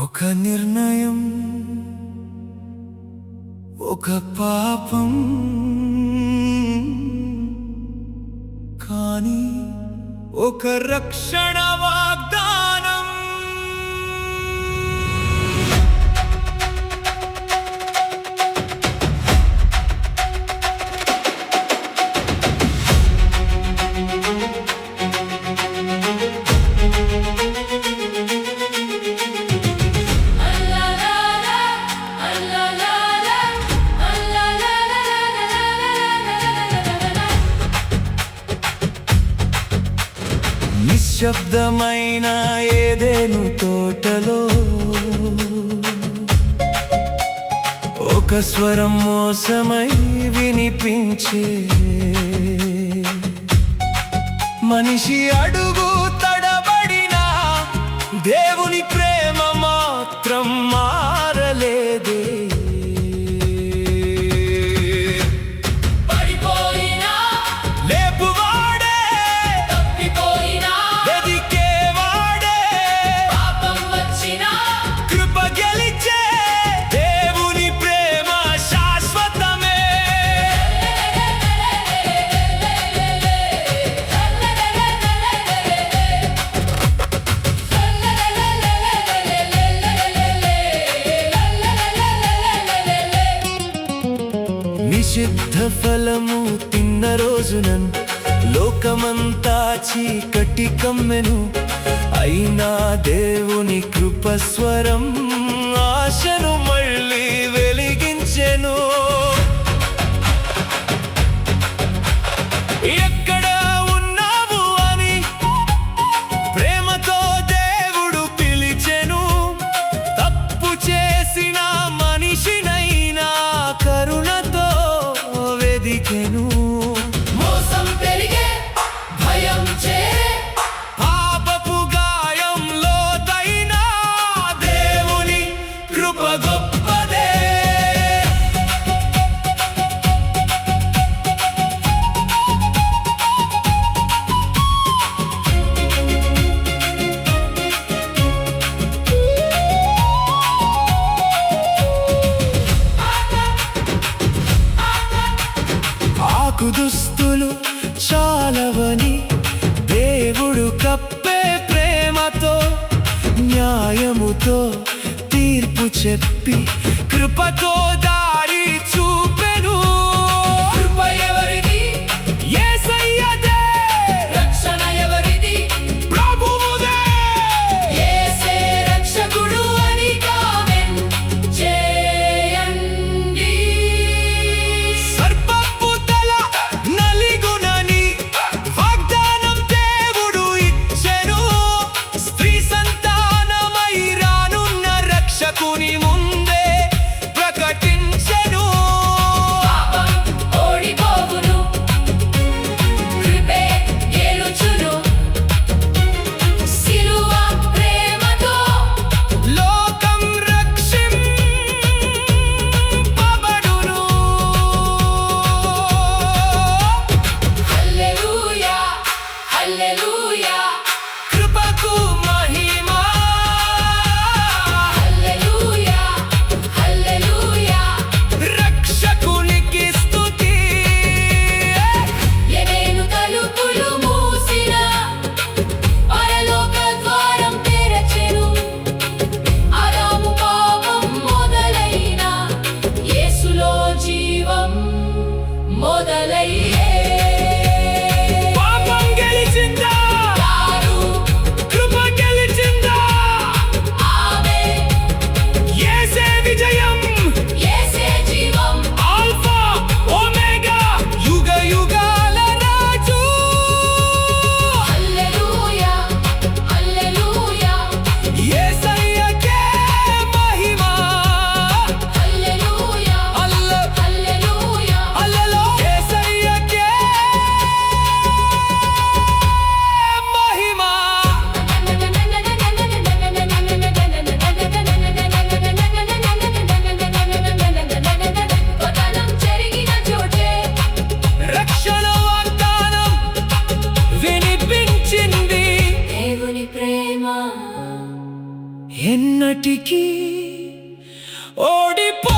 ఒక నిర్ణయం, ఒక పాపం, కానీ ఒక రక్షణ వాగ్దానం. నిశ్శబ్దమైన ఏదెను తోటలో ఒక స్వరం మోసమై వినిపించే, మనిషి అడుగు తడబడినా దేవుని ప్రేమ మాత్రం మారలేదే. నిషిద్ధ ఫలము తిన్న రోజునన్ లోకమంతా చీకటి కమ్మెను, అయినా దేవుని కృపస్వరం ఆశను మళ్ళీ వెలిగించెను. ఎక్కడ ఉన్నావు అని ప్రేమతో దేవుడు పిలిచెను, తప్పు చేసిన మనిషినైనా కరుణతో వెదికెను. మోసం పెరిగే, భయం చేరే, పాపపు గాయంలో దైనా దేవుని కృప గొప్పదే. ఆకు దుస్తులు చాలవని దేవుడు కప్పే ప్రేమతో, న్యాయముతో తీర్పు చెప్పి కృపతో దారి చూపెను. కృప ఎవరిది? యేసయ్యదే. రక్షణ ఎవరిది? ప్రభువుదే. యేసే రక్షకుడు అని కామెంట్ చేయండి. సర్పపు తల నలిగునని వాగ్దానం దేవుడు ఇచ్చెను, స్త్రీ సంతానమై రానున్న రక్షకుని ముందే ప్రకటించెను. ఎన్నటికీ ఓడిపో